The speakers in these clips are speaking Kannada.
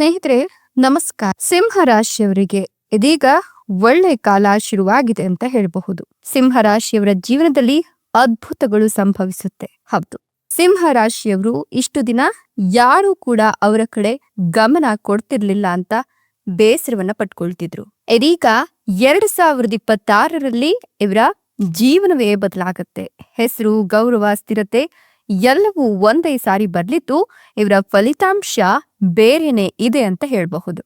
ಸ್ನೇಹಿತರೆ, ನಮಸ್ಕಾರ. ಸಿಂಹ ರಾಶಿಯವರಿಗೆ ಇದೀಗ ಒಳ್ಳೆ ಕಾಲ ಶುರುವಾಗಿದೆ ಅಂತ ಹೇಳಬಹುದು. ಸಿಂಹ ರಾಶಿಯವರ ಜೀವನದಲ್ಲಿ ಅದ್ಭುತಗಳು ಸಂಭವಿಸುತ್ತೆ. ಹೌದು, ಸಿಂಹ ರಾಶಿಯವರು ಇಷ್ಟು ದಿನ ಯಾರು ಕೂಡ ಅವರ ಕಡೆ ಗಮನ ಕೊಡ್ತಿರ್ಲಿಲ್ಲ ಅಂತ ಬೇಸರವನ್ನ ಪಟ್ಕೊಳ್ತಿದ್ರು. ಇದೀಗ 2026ರಲ್ಲಿ ಇವರ ಜೀವನವೇ ಬದಲಾಗತ್ತೆ. ಹೆಸರು, ಗೌರವ, ಸ್ಥಿರತೆ ಎಲ್ಲವೂ ಒಂದೇ ಸಾರಿ ಬರ್ಲಿದ್ದು ಇವರ ಫಲಿತಾಂಶ ಬೇರೆನೆ ಇದೆ ಅಂತ ಹೇಳಬಹುದು.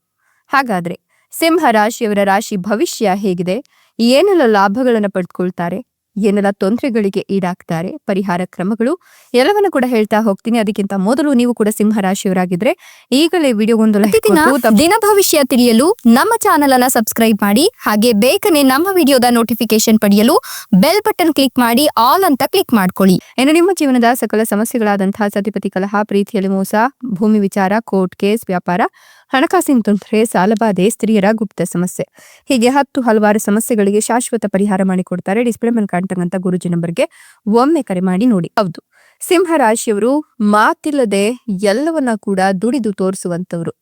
ಹಾಗಾದ್ರೆ ಸಿಂಹ ರಾಶಿಯವರ ರಾಶಿ ಭವಿಷ್ಯ ಹೇಗಿದೆ, ಏನೆಲ್ಲ ಲಾಭಗಳನ್ನ ಪಡ್ಕೊಳ್ತಾರೆ, ಏನೆಲ್ಲ ತೊಂದರೆಗಳಿಗೆ ಈಡಾಗ್ತಾರೆ, ಪರಿಹಾರ ಕ್ರಮಗಳು ಎಲ್ಲವನ್ನ ಕೂಡ ಹೇಳ್ತಾ ಹೋಗ್ತೀನಿ. ಅದಕ್ಕಿಂತ ಮೊದಲು ನೀವು ಕೂಡ ಸಿಂಹ ರಾಶಿಯವರಾಗಿದ್ರೆ ಈಗಲೇ ವಿಡಿಯೋಗೊಂದು ಲೈಕ್ ಕೊಟ್ಟು ದಿನ ಭವಿಷ್ಯ ತಿಳಿಯಲು ನಮ್ಮ ಚಾನೆಲ್ ಅನ್ನ ಸಬ್ಸ್ಕ್ರೈಬ್ ಮಾಡಿ. ಹಾಗೆ ಬೇಗನೆ ನಮ್ಮ ವಿಡಿಯೋದ ನೋಟಿಫಿಕೇಶನ್ ಪಡೆಯಲು ಬೆಲ್ ಬಟನ್ ಕ್ಲಿಕ್ ಮಾಡಿ ಆಲ್ ಅಂತ ಕ್ಲಿಕ್ ಮಾಡ್ಕೊಳ್ಳಿ. ಇನ್ನು ನಿಮ್ಮ ಜೀವನದ ಸಕಲ ಸಮಸ್ಯೆಗಳಾದಂತಹ ಸತಿಪತಿ ಕಲಹ, ಪ್ರೀತಿಯಲ್ಲಿ ಮೋಸ, ಭೂಮಿ ವಿಚಾರ, ಕೋರ್ಟ್ ಕೇಸ್, ವ್ಯಾಪಾರ, ಹಣಕಾಸಿನ ತೊಂದರೆ, ಸಾಲಬಾಧೆ, ಸ್ತ್ರೀಯರ ಗುಪ್ತ ಸಮಸ್ಯೆ, ಹೀಗೆ ಹಲವಾರು ಸಮಸ್ಯೆಗಳಿಗೆ ಶಾಶ್ವತ ಪರಿಹಾರ ಮಾಡಿಕೊಡ್ತಾರೆ. ಡಿಸ್ಪ್ಲೇ ಮೇಲೆ ಕಾಣ್ತಕ್ಕಂಥ ಗುರುಜಿ ನಂಬರ್ಗೆ ಒಮ್ಮೆ ಕರೆ ಮಾಡಿ ನೋಡಿ. ಹೌದು, ಸಿಂಹ ರಾಶಿಯವರು ಮಾತಿಲ್ಲದೆ ಎಲ್ಲವನ್ನ ಕೂಡ ದುಡಿದು ತೋರಿಸುವಂತವ್ರು.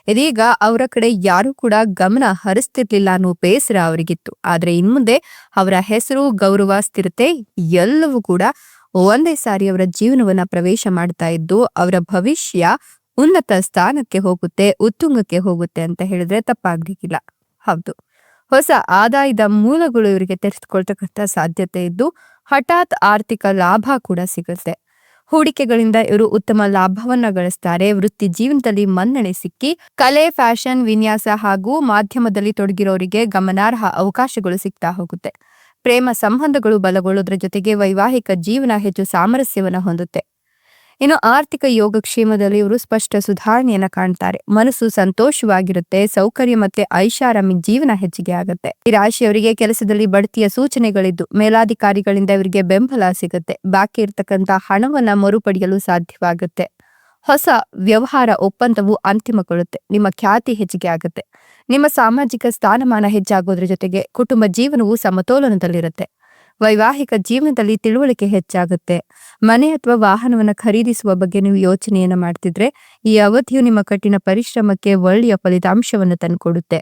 ಇದೀಗ ಅವರ ಕಡೆ ಯಾರು ಕೂಡ ಗಮನ ಹರಿಸ್ತಿರ್ಲಿಲ್ಲ ಅನ್ನೋ ಬೇಸರ ಅವರಿಗಿತ್ತು. ಆದ್ರೆ ಇನ್ಮುಂದೆ ಅವರ ಹೆಸರು, ಗೌರವ, ಸ್ಥಿರತೆ ಎಲ್ಲವೂ ಕೂಡ ಒಂದೇ ಸಾರಿ ಅವರ ಜೀವನವನ್ನ ಪ್ರವೇಶ ಮಾಡ್ತಾ ಇದ್ದು ಅವರ ಭವಿಷ್ಯ ಉನ್ನತ ಸ್ಥಾನಕ್ಕೆ ಹೋಗುತ್ತೆ, ಉತ್ತುಂಗಕ್ಕೆ ಹೋಗುತ್ತೆ ಅಂತ ಹೇಳಿದ್ರೆ ತಪ್ಪಾಗ್ಲಿಕ್ಕಿಲ್ಲ. ಹೌದು, ಹೊಸ ಆದಾಯದ ಮೂಲಗಳು ಇವರಿಗೆ ತೆರೆದುಕೊಳ್ತಕ್ಕಂಥ ಸಾಧ್ಯತೆ ಇದ್ದು ಹಠಾತ್ ಆರ್ಥಿಕ ಲಾಭ ಕೂಡ ಸಿಗುತ್ತೆ. ಹೂಡಿಕೆಗಳಿಂದ ಇವರು ಉತ್ತಮ ಲಾಭವನ್ನ ಗಳಿಸ್ತಾರೆ. ವೃತ್ತಿ ಜೀವನದಲ್ಲಿ ಮನ್ನಣೆ ಸಿಕ್ಕಿ ಕಲೆ, ಫ್ಯಾಷನ್, ವಿನ್ಯಾಸ ಹಾಗೂ ಮಾಧ್ಯಮದಲ್ಲಿ ತೊಡಗಿರೋರಿಗೆ ಗಮನಾರ್ಹ ಅವಕಾಶಗಳು ಸಿಗ್ತಾ ಹೋಗುತ್ತೆ. ಪ್ರೇಮ ಸಂಬಂಧಗಳು ಬಲಗೊಳ್ಳೋದ್ರ ಜೊತೆಗೆ ವೈವಾಹಿಕ ಜೀವನ ಹೆಚ್ಚು ಸಾಮರಸ್ಯವನ್ನ ಹೊಂದುತ್ತೆ. ಇನ್ನು ಆರ್ಥಿಕ ಯೋಗಕ್ಷೇಮದಲ್ಲಿ ಇವರು ಸ್ಪಷ್ಟ ಸುಧಾರಣೆಯನ್ನ ಕಾಣ್ತಾರೆ. ಮನಸ್ಸು ಸಂತೋಷವಾಗಿರುತ್ತೆ. ಸೌಕರ್ಯ ಮತ್ತೆ ಐಷಾರಾಮಿ ಜೀವನ ಹೆಚ್ಚಿಗೆ ಆಗುತ್ತೆ. ಈ ರಾಶಿಯವರಿಗೆ ಕೆಲಸದಲ್ಲಿ ಬಡ್ತಿಯ ಸೂಚನೆಗಳಿದ್ದು ಮೇಲಾಧಿಕಾರಿಗಳಿಂದ ಇವರಿಗೆ ಬೆಂಬಲ ಸಿಗುತ್ತೆ. ಬಾಕಿ ಇರ್ತಕ್ಕಂಥ ಹಣವನ್ನ ಮರುಪಡೆಯಲು ಸಾಧ್ಯವಾಗುತ್ತೆ. ಹೊಸ ವ್ಯವಹಾರ ಒಪ್ಪಂದವು ಅಂತಿಮಗೊಳ್ಳುತ್ತೆ. ನಿಮ್ಮ ಖ್ಯಾತಿ ಹೆಚ್ಚಿಗೆ ಆಗುತ್ತೆ. ನಿಮ್ಮ ಸಾಮಾಜಿಕ ಸ್ಥಾನಮಾನ ಹೆಚ್ಚಾಗೋದ್ರ ಜೊತೆಗೆ ಕುಟುಂಬ ಜೀವನವು ಸಮತೋಲನದಲ್ಲಿರುತ್ತೆ. ವೈವಾಹಿಕ ಜೀವನದಲ್ಲಿ ತಿಳುವಳಿಕೆ ಹೆಚ್ಚಾಗುತ್ತೆ. ಮನೆ ಅಥವಾ ವಾಹನವನ್ನ ಖರೀದಿಸುವ ಬಗ್ಗೆ ನೀವು ಯೋಚನೆಯನ್ನ ಮಾಡ್ತಿದ್ರೆ ಈ ಅವಧಿಯು ನಿಮ್ಮ ಕಠಿಣ ಪರಿಶ್ರಮಕ್ಕೆ ಒಳ್ಳೆಯ ಫಲಿತಾಂಶವನ್ನು ತಂದುಕೊಡುತ್ತೆ.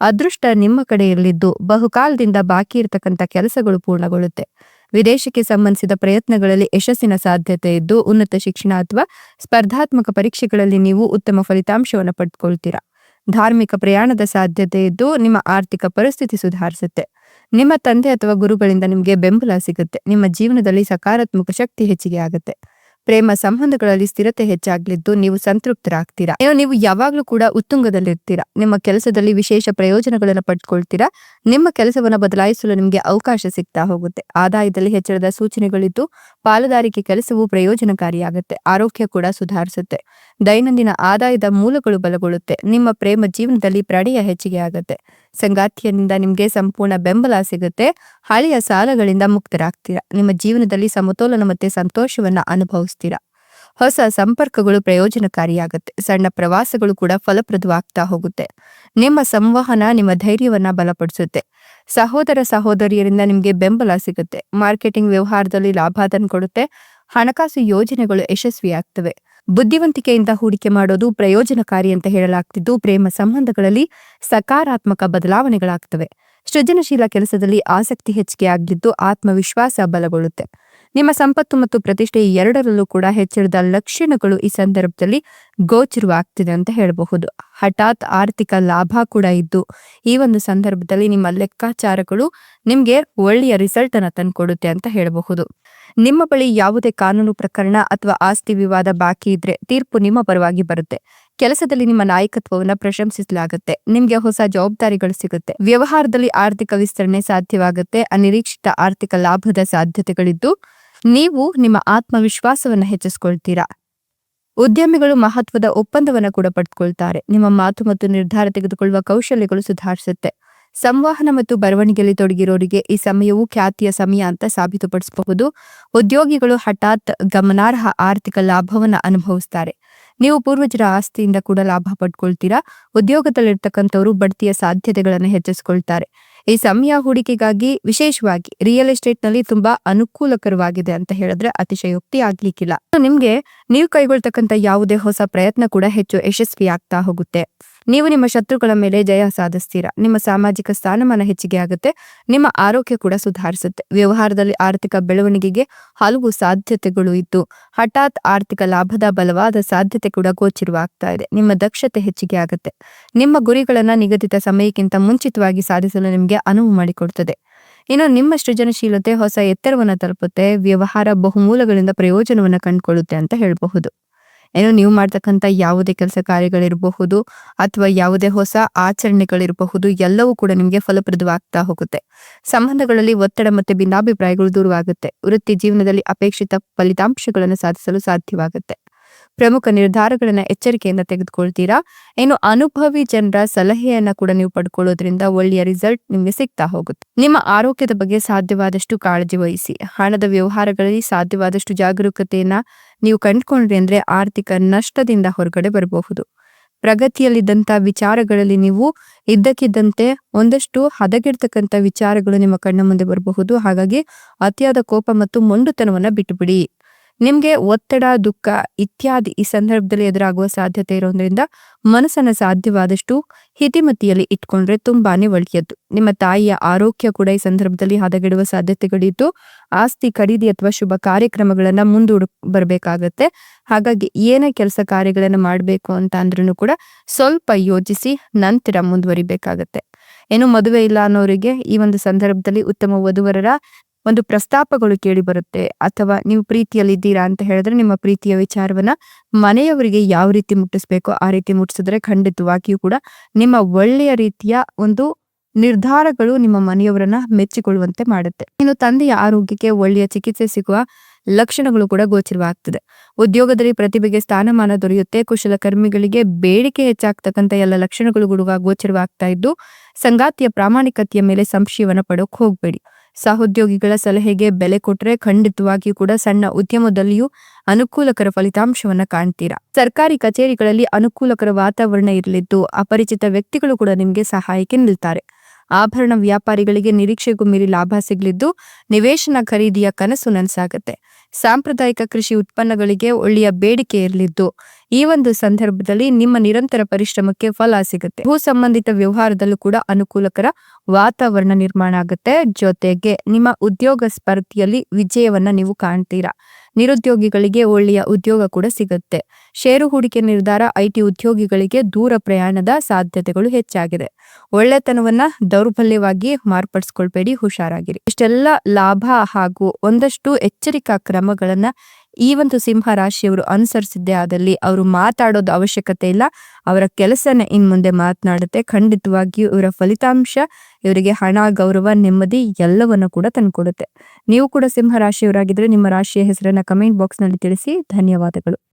ಅದೃಷ್ಟ ನಿಮ್ಮ ಕಡೆ ಇರಲಿದ್ದು ಬಹುಕಾಲದಿಂದ ಬಾಕಿ ಇರತಕ್ಕಂಥ ಕೆಲಸಗಳು ಪೂರ್ಣಗೊಳ್ಳುತ್ತೆ. ವಿದೇಶಕ್ಕೆ ಸಂಬಂಧಿಸಿದ ಪ್ರಯತ್ನಗಳಲ್ಲಿ ಯಶಸ್ಸಿನ ಸಾಧ್ಯತೆ ಇದ್ದು ಉನ್ನತ ಶಿಕ್ಷಣ ಅಥವಾ ಸ್ಪರ್ಧಾತ್ಮಕ ಪರೀಕ್ಷೆಗಳಲ್ಲಿ ನೀವು ಉತ್ತಮ ಫಲಿತಾಂಶವನ್ನು ಪಡೆದುಕೊಳ್ತೀರಾ. ಧಾರ್ಮಿಕ ಪ್ರಯಾಣದ ಸಾಧ್ಯತೆ ಇದ್ದು ನಿಮ್ಮ ಆರ್ಥಿಕ ಪರಿಸ್ಥಿತಿ ಸುಧಾರಿಸುತ್ತೆ. ನಿಮ್ಮ ತಂದೆ ಅಥವಾ ಗುರುಗಳಿಂದ ನಿಮಗೆ ಬೆಂಬಲ ಸಿಗುತ್ತೆ. ನಿಮ್ಮ ಜೀವನದಲ್ಲಿ ಸಕಾರಾತ್ಮಕ ಶಕ್ತಿ ಹೆಚ್ಚಿಗೆ ಆಗುತ್ತೆ. ಪ್ರೇಮ ಸಂಬಂಧಗಳಲ್ಲಿ ಸ್ಥಿರತೆ ಹೆಚ್ಚಾಗ್ಲಿದ್ದು ನೀವು ಸಂತೃಪ್ತರಾಗ್ತೀರಾ. ನೀವು ಯಾವಾಗ್ಲೂ ಕೂಡ ಉತ್ತುಂಗದಲ್ಲಿರ್ತೀರಾ. ನಿಮ್ಮ ಕೆಲಸದಲ್ಲಿ ವಿಶೇಷ ಪ್ರಯೋಜನಗಳನ್ನು ಪಡ್ಕೊಳ್ತೀರಾ. ನಿಮ್ಮ ಕೆಲಸವನ್ನ ಬದಲಾಯಿಸಲು ನಿಮಗೆ ಅವಕಾಶ ಸಿಗ್ತಾ ಹೋಗುತ್ತೆ. ಆದಾಯದಲ್ಲಿ ಹೆಚ್ಚಳದ ಸೂಚನೆಗಳಿದ್ದು ಪಾಲುದಾರಿಕೆ ಕೆಲಸವು ಪ್ರಯೋಜನಕಾರಿಯಾಗುತ್ತೆ. ಆರೋಗ್ಯ ಕೂಡ ಸುಧಾರಿಸುತ್ತೆ. ದೈನಂದಿನ ಆದಾಯದ ಮೂಲಗಳು ಬಲಗೊಳ್ಳುತ್ತೆ. ನಿಮ್ಮ ಪ್ರೇಮ ಜೀವನದಲ್ಲಿ ಪ್ರಣಯ ಹೆಚ್ಚಿಗೆ ಆಗುತ್ತೆ. ಸಂಗಾತಿಯರಿಂದ ನಿಮಗೆ ಸಂಪೂರ್ಣ ಬೆಂಬಲ ಸಿಗುತ್ತೆ. ಹಳೆಯ ಸಾಲಗಳಿಂದ ಮುಕ್ತರಾಗ್ತೀರಾ. ನಿಮ್ಮ ಜೀವನದಲ್ಲಿ ಸಮತೋಲನ ಮತ್ತೆ ಸಂತೋಷವನ್ನ ಅನುಭವಿಸ್ತೀರಾ. ಹೊಸ ಸಂಪರ್ಕಗಳು ಪ್ರಯೋಜನಕಾರಿಯಾಗುತ್ತೆ. ಸಣ್ಣ ಪ್ರವಾಸಗಳು ಕೂಡ ಫಲಪ್ರದವಾಗ್ತಾ ಹೋಗುತ್ತೆ. ನಿಮ್ಮ ಸಂವಹನ ನಿಮ್ಮ ಧೈರ್ಯವನ್ನ ಬಲಪಡಿಸುತ್ತೆ. ಸಹೋದರ ಸಹೋದರಿಯರಿಂದ ನಿಮಗೆ ಬೆಂಬಲ ಸಿಗುತ್ತೆ. ಮಾರ್ಕೆಟಿಂಗ್ ವ್ಯವಹಾರದಲ್ಲಿ ಲಾಭ ತಂದುಕೊಡುತ್ತೆ. ಹಣಕಾಸು ಯೋಜನೆಗಳು ಯಶಸ್ವಿಯಾಗ್ತವೆ. ಬುದ್ಧಿವಂತಿಕೆಯಿಂದ ಹೂಡಿಕೆ ಮಾಡೋದು ಪ್ರಯೋಜನಕಾರಿ ಅಂತ ಹೇಳಲಾಗ್ತಿದ್ದು ಪ್ರೇಮ ಸಂಬಂಧಗಳಲ್ಲಿ ಸಕಾರಾತ್ಮಕ ಬದಲಾವಣೆಗಳಾಗ್ತವೆ. ಸೃಜನಶೀಲ ಕೆಲಸದಲ್ಲಿ ಆಸಕ್ತಿ ಹೆಚ್ಚಿಗೆ ಆಗಲಿದ್ದು ಆತ್ಮವಿಶ್ವಾಸ ಬಲಗೊಳ್ಳುತ್ತೆ. ನಿಮ್ಮ ಸಂಪತ್ತು ಮತ್ತು ಪ್ರತಿಷ್ಠೆ ಎರಡರಲ್ಲೂ ಕೂಡ ಹೆಚ್ಚಳದ ಲಕ್ಷಣಗಳು ಈ ಸಂದರ್ಭದಲ್ಲಿ ಗೋಚರವಾಗ್ತಿದೆ ಅಂತ ಹೇಳಬಹುದು. ಹಠಾತ್ ಆರ್ಥಿಕ ಲಾಭ ಕೂಡ ಇದ್ದು ಈ ಒಂದು ಸಂದರ್ಭದಲ್ಲಿ ನಿಮ್ಮ ಲೆಕ್ಕಾಚಾರಗಳು ನಿಮ್ಗೆ ಒಳ್ಳೆಯ ರಿಸಲ್ಟ್ ಅನ್ನ ತಂದುಕೊಡುತ್ತೆ ಅಂತ ಹೇಳಬಹುದು. ನಿಮ್ಮ ಬಳಿ ಯಾವುದೇ ಕಾನೂನು ಪ್ರಕರಣ ಅಥವಾ ಆಸ್ತಿ ವಿವಾದ ಬಾಕಿ ಇದ್ರೆ ತೀರ್ಪು ನಿಮ್ಮ ಪರವಾಗಿ ಬರುತ್ತೆ. ಕೆಲಸದಲ್ಲಿ ನಿಮ್ಮ ನಾಯಕತ್ವವನ್ನ ಪ್ರಶಂಸಿಸಲಾಗುತ್ತೆ. ನಿಮ್ಗೆ ಹೊಸ ಜವಾಬ್ದಾರಿಗಳು ಸಿಗುತ್ತೆ. ವ್ಯವಹಾರದಲ್ಲಿ ಆರ್ಥಿಕ ವಿಸ್ತರಣೆ ಸಾಧ್ಯವಾಗುತ್ತೆ. ಅನಿರೀಕ್ಷಿತ ಆರ್ಥಿಕ ಲಾಭದ ಸಾಧ್ಯತೆಗಳಿದ್ದು ನೀವು ನಿಮ್ಮ ಆತ್ಮವಿಶ್ವಾಸವನ್ನ ಹೆಚ್ಚಿಸ್ಕೊಳ್ತೀರಾ. ಉದ್ಯಮಿಗಳು ಮಹತ್ವದ ಒಪ್ಪಂದವನ್ನ ಕೂಡ ಪಡೆದುಕೊಳ್ತಾರೆ. ನಿಮ್ಮ ಮಾತು ಮತ್ತು ನಿರ್ಧಾರ ತೆಗೆದುಕೊಳ್ಳುವ ಕೌಶಲ್ಯಗಳು ಸುಧಾರಿಸುತ್ತೆ. ಸಂವಹನ ಮತ್ತು ಬರವಣಿಗೆಯಲ್ಲಿ ತೊಡಗಿರೋರಿಗೆ ಈ ಸಮಯವು ಖ್ಯಾತಿಯ ಸಮಯ ಅಂತ ಸಾಬೀತುಪಡಿಸಬಹುದು. ಉದ್ಯೋಗಿಗಳು ಹಠಾತ್ ಗಮನಾರ್ಹ ಆರ್ಥಿಕ ಲಾಭವನ್ನ ಅನುಭವಿಸ್ತಾರೆ. ನೀವು ಪೂರ್ವಜರ ಆಸ್ತಿಯಿಂದ ಕೂಡ ಲಾಭ ಪಡ್ಕೊಳ್ತೀರಾ. ಉದ್ಯೋಗದಲ್ಲಿರ್ತಕ್ಕಂಥವ್ರು ಬಡ್ತಿಯ ಸಾಧ್ಯತೆಗಳನ್ನು ಹೆಚ್ಚಿಸ್ಕೊಳ್ತಾರೆ. ಈ ಸಮಯ ಹೂಡಿಕೆಗಾಗಿ ವಿಶೇಷವಾಗಿ ರಿಯಲ್ ಎಸ್ಟೇಟ್ ನಲ್ಲಿ ತುಂಬಾ ಅನುಕೂಲಕರವಾಗಿದೆ ಅಂತ ಹೇಳಿದ್ರೆ ಅತಿಶಯೋಕ್ತಿ ಆಗ್ಲಿಕ್ಕಿಲ್ಲ. ನಿಮ್ಗೆ ನೀವು ಕೈಗೊಳ್ತಕ್ಕಂತ ಯಾವುದೇ ಹೊಸ ಪ್ರಯತ್ನ ಕೂಡ ಹೆಚ್ಚು ಯಶಸ್ವಿ ಆಗ್ತಾ ಹೋಗುತ್ತೆ. ನೀವು ನಿಮ್ಮ ಶತ್ರುಗಳ ಮೇಲೆ ಜಯ ಸಾಧಿಸ್ತೀರಾ. ನಿಮ್ಮ ಸಾಮಾಜಿಕ ಸ್ಥಾನಮಾನ ಹೆಚ್ಚಿಗೆ ಆಗುತ್ತೆ. ನಿಮ್ಮ ಆರೋಗ್ಯ ಕೂಡ ಸುಧಾರಿಸುತ್ತೆ. ವ್ಯವಹಾರದಲ್ಲಿ ಆರ್ಥಿಕ ಬೆಳವಣಿಗೆಗೆ ಹಲವು ಸಾಧ್ಯತೆಗಳು ಇದ್ದು ಹಠಾತ್ ಆರ್ಥಿಕ ಲಾಭದ ಬಲವಾದ ಸಾಧ್ಯತೆ ಕೂಡ ಗೋಚರವಾಗ್ತಾ ಇದೆ. ನಿಮ್ಮ ದಕ್ಷತೆ ಹೆಚ್ಚಿಗೆ ಆಗುತ್ತೆ. ನಿಮ್ಮ ಗುರಿಗಳನ್ನ ನಿಗದಿತ ಸಮಯಕ್ಕಿಂತ ಮುಂಚಿತವಾಗಿ ಸಾಧಿಸಲು ನಿಮಗೆ ಅನುವು ಮಾಡಿಕೊಡ್ತದೆ. ಇನ್ನು ನಿಮ್ಮ ಸೃಜನಶೀಲತೆ ಹೊಸ ಎತ್ತರವನ್ನ ತಲುಪುತ್ತೆ. ವ್ಯವಹಾರ ಬಹುಮೂಲಗಳಿಂದ ಪ್ರಯೋಜನವನ್ನ ಕಂಡುಕೊಳ್ಳುತ್ತೆ ಅಂತ ಹೇಳಬಹುದು. ಏನು ನೀವು ಮಾಡ್ತಕ್ಕಂಥ ಯಾವುದೇ ಕೆಲಸ ಕಾರ್ಯಗಳಿರಬಹುದು ಅಥವಾ ಯಾವುದೇ ಹೊಸ ಆಚರಣೆಗಳಿರಬಹುದು, ಎಲ್ಲವೂ ಕೂಡ ನಿಮಗೆ ಫಲಪ್ರದವಾಗ್ತಾ ಹೋಗುತ್ತೆ. ಸಂಬಂಧಗಳಲ್ಲಿ ಒತ್ತಡ ಮತ್ತೆ ಭಿನ್ನಾಭಿಪ್ರಾಯಗಳು ದೂರವಾಗುತ್ತೆ. ವೃತ್ತಿ ಜೀವನದಲ್ಲಿ ಅಪೇಕ್ಷಿತ ಫಲಿತಾಂಶಗಳನ್ನು ಸಾಧಿಸಲು ಸಾಧ್ಯವಾಗುತ್ತೆ. ಪ್ರಮುಖ ನಿರ್ಧಾರಗಳನ್ನ ಎಚ್ಚರಿಕೆಯಿಂದ ತೆಗೆದುಕೊಳ್ತೀರಾ. ಇನ್ನು ಅನುಭವಿ ಜನರ ಸಲಹೆಯನ್ನ ಕೂಡ ನೀವು ಪಡ್ಕೊಳ್ಳೋದ್ರಿಂದ ಒಳ್ಳೆಯ ರಿಸಲ್ಟ್ ನಿಮ್ಗೆ ಸಿಗ್ತಾ ಹೋಗುತ್ತೆ. ನಿಮ್ಮ ಆರೋಗ್ಯದ ಬಗ್ಗೆ ಸಾಧ್ಯವಾದಷ್ಟು ಕಾಳಜಿ ವಹಿಸಿ. ಹಣದ ವ್ಯವಹಾರಗಳಲ್ಲಿ ಸಾಧ್ಯವಾದಷ್ಟು ಜಾಗರೂಕತೆಯನ್ನ ನೀವು ಕಂಡುಕೊಂಡ್ರಿ ಅಂದ್ರೆ ಆರ್ಥಿಕ ನಷ್ಟದಿಂದ ಹೊರಗಡೆ ಬರಬಹುದು. ಪ್ರಗತಿಯಲ್ಲಿದ್ದಂತ ವಿಚಾರಗಳಲ್ಲಿ ನೀವು ಇದ್ದಕ್ಕಿದ್ದಂತೆ ಒಂದಷ್ಟು ಹದಗೆಡ್ತಕ್ಕಂಥ ವಿಚಾರಗಳು ನಿಮ್ಮ ಕಣ್ಣ ಮುಂದೆ ಬರಬಹುದು. ಹಾಗಾಗಿ ಅತಿಯಾದ ಕೋಪ ಮತ್ತು ಮೊಂಡುತನವನ್ನ ಬಿಟ್ಟುಬಿಡಿ. ನಿಮ್ಗೆ ಒತ್ತಡ, ದುಃಖ ಇತ್ಯಾದಿ ಈ ಸಂದರ್ಭದಲ್ಲಿ ಎದುರಾಗುವ ಸಾಧ್ಯತೆ ಇರೋದ್ರಿಂದ ಮನಸ್ಸನ್ನ ಸಾಧ್ಯವಾದಷ್ಟು ಹಿತಿಮತಿಯಲ್ಲಿ ಇಟ್ಕೊಂಡ್ರೆ ತುಂಬಾನೇ ಒಳ್ಳೆಯದ್ದು. ನಿಮ್ಮ ತಾಯಿಯ ಆರೋಗ್ಯ ಕೂಡ ಈ ಸಂದರ್ಭದಲ್ಲಿ ಹದಗೆಡುವ ಸಾಧ್ಯತೆಗಳಿದ್ದು ಆಸ್ತಿ ಖರೀದಿ ಅಥವಾ ಶುಭ ಕಾರ್ಯಕ್ರಮಗಳನ್ನ ಮುಂದೂಡ ಬರ್ಬೇಕಾಗತ್ತೆ. ಹಾಗಾಗಿ ಏನೇ ಕೆಲಸ ಕಾರ್ಯಗಳನ್ನ ಮಾಡ್ಬೇಕು ಅಂತ ಅಂದ್ರೂ ಕೂಡ ಸ್ವಲ್ಪ ಯೋಚಿಸಿ ನಂತರ ಮುಂದುವರಿಬೇಕಾಗತ್ತೆ. ಏನು ಮದುವೆ ಇಲ್ಲ ಅನ್ನೋರಿಗೆ ಈ ಒಂದು ಸಂದರ್ಭದಲ್ಲಿ ಉತ್ತಮ ವಧುವರರ ಒಂದು ಪ್ರಸ್ತಾಪಗಳು ಕೇಳಿ ಬರುತ್ತೆ. ಅಥವಾ ನೀವು ಪ್ರೀತಿಯಲ್ಲಿದ್ದೀರಾ ಅಂತ ಹೇಳಿದ್ರೆ ನಿಮ್ಮ ಪ್ರೀತಿಯ ವಿಚಾರವನ್ನ ಮನೆಯವರಿಗೆ ಯಾವ ರೀತಿ ಮುಟ್ಟಿಸ್ಬೇಕೋ ಆ ರೀತಿ ಮುಟ್ಟಿಸಿದ್ರೆ ಖಂಡಿತವಾಗಿಯೂ ಕೂಡ ನಿಮ್ಮ ಒಳ್ಳೆಯ ರೀತಿಯ ಒಂದು ನಿರ್ಧಾರಗಳು ನಿಮ್ಮ ಮನೆಯವರನ್ನ ಮೆಚ್ಚಿಕೊಳ್ಳುವಂತೆ ಮಾಡುತ್ತೆ. ಇನ್ನು ತಂದೆಯ ಆರೋಗ್ಯಕ್ಕೆ ಒಳ್ಳೆಯ ಚಿಕಿತ್ಸೆ ಸಿಗುವ ಲಕ್ಷಣಗಳು ಕೂಡ ಗೋಚರವಾಗ್ತದೆ. ಉದ್ಯೋಗದಲ್ಲಿ ಪ್ರತಿಭೆಗೆ ಸ್ಥಾನಮಾನ ದೊರೆಯುತ್ತೆ. ಕುಶಲಕರ್ಮಿಗಳಿಗೆ ಬೇಡಿಕೆ ಹೆಚ್ಚಾಗ್ತಕ್ಕಂಥ ಎಲ್ಲ ಲಕ್ಷಣಗಳು ಕೂಡ ಗೋಚರವಾಗ್ತಾ ಇದ್ದು ಸಂಗಾತಿಯ ಪ್ರಾಮಾಣಿಕತೆಯ ಮೇಲೆ ಸಂಶಯವನ್ನ ಪಡೋಕ್ ಹೋಗ್ಬೇಡಿ. ಸಹೋದ್ಯೋಗಿಗಳ ಸಲಹೆಗೆ ಬೆಲೆ ಕೊಟ್ರೆ ಖಂಡಿತವಾಗಿಯೂ ಕೂಡ ಸಣ್ಣ ಉದ್ಯಮದಲ್ಲಿಯೂ ಅನುಕೂಲಕರ ಫಲಿತಾಂಶವನ್ನ ಕಾಣ್ತೀರಾ. ಸರ್ಕಾರಿ ಕಚೇರಿಗಳಲ್ಲಿ ಅನುಕೂಲಕರ ವಾತಾವರಣ ಇರಲಿದ್ದು ಅಪರಿಚಿತ ವ್ಯಕ್ತಿಗಳು ಕೂಡ ನಿಮ್ಗೆ ಸಹಾಯಕ್ಕೆ ನಿಲ್ತಾರೆ. ಆಭರಣ ವ್ಯಾಪಾರಿಗಳಿಗೆ ನಿರೀಕ್ಷೆಗೂ ಮೀರಿ ಲಾಭ ಸಿಗಲಿದ್ದು ನಿವೇಶನ ಖರೀದಿಯ ಕನಸು ನನಸಾಗತ್ತೆ. ಸಾಂಪ್ರದಾಯಿಕ ಕೃಷಿ ಉತ್ಪನ್ನಗಳಿಗೆ ಒಳ್ಳೆಯ ಬೇಡಿಕೆ ಇರಲಿದ್ದು ಈ ಒಂದು ಸಂದರ್ಭದಲ್ಲಿ ನಿಮ್ಮ ನಿರಂತರ ಪರಿಶ್ರಮಕ್ಕೆ ಫಲ ಸಿಗುತ್ತೆ. ಭೂ ಸಂಬಂಧಿತ ವ್ಯವಹಾರದಲ್ಲೂ ಕೂಡ ಅನುಕೂಲಕರ ವಾತಾವರಣ ನಿರ್ಮಾಣ ಆಗುತ್ತೆ. ಜೊತೆಗೆ ನಿಮ್ಮ ಉದ್ಯೋಗ ಸ್ಪರ್ಧೆಯಲ್ಲಿ ವಿಜಯವನ್ನ ನೀವು ಕಾಣ್ತೀರಾ. ನಿರುದ್ಯೋಗಿಗಳಿಗೆ ಒಳ್ಳೆಯ ಉದ್ಯೋಗ ಕೂಡ ಸಿಗುತ್ತೆ. ಷೇರು ಹೂಡಿಕೆ ನಿರ್ಧಾರ ಐಟಿ ಉದ್ಯೋಗಿಗಳಿಗೆ ದೂರ ಪ್ರಯಾಣದ ಸಾಧ್ಯತೆಗಳು ಹೆಚ್ಚಾಗಿದೆ. ಒಳ್ಳೆತನವನ್ನ ದೌರ್ಬಲ್ಯವಾಗಿ ಮಾರ್ಪಡಿಸ್ಕೊಳ್ಬೇಡಿ, ಹುಷಾರಾಗಿರಿ. ಇಷ್ಟೆಲ್ಲ ಲಾಭ ಹಾಗೂ ಒಂದಷ್ಟು ಎಚ್ಚರಿಕಾ ಕ್ರಮಗಳನ್ನ ಈ ಒಂದು ಸಿಂಹ ರಾಶಿಯವರು ಅನುಸರಿಸಿದ್ದೇ ಆದಲ್ಲಿ ಅವರು ಮಾತಾಡೋದು ಅವಶ್ಯಕತೆ ಇಲ್ಲ. ಅವರ ಕೆಲಸನ ಇನ್ ಮುಂದೆ ಮಾತನಾಡುತ್ತೆ. ಖಂಡಿತವಾಗಿಯೂ ಇವರ ಫಲಿತಾಂಶ ಇವರಿಗೆ ಹಣ, ಗೌರವ, ನೆಮ್ಮದಿ ಎಲ್ಲವನ್ನ ಕೂಡ ತಂದ್ಕೊಡುತ್ತೆ. ನೀವು ಕೂಡ ಸಿಂಹ ರಾಶಿಯವರಾಗಿದ್ರೆ ನಿಮ್ಮ ರಾಶಿಯ ಹೆಸರನ್ನ ಕಮೆಂಟ್ ಬಾಕ್ಸ್ ನಲ್ಲಿ ತಿಳಿಸಿ. ಧನ್ಯವಾದಗಳು.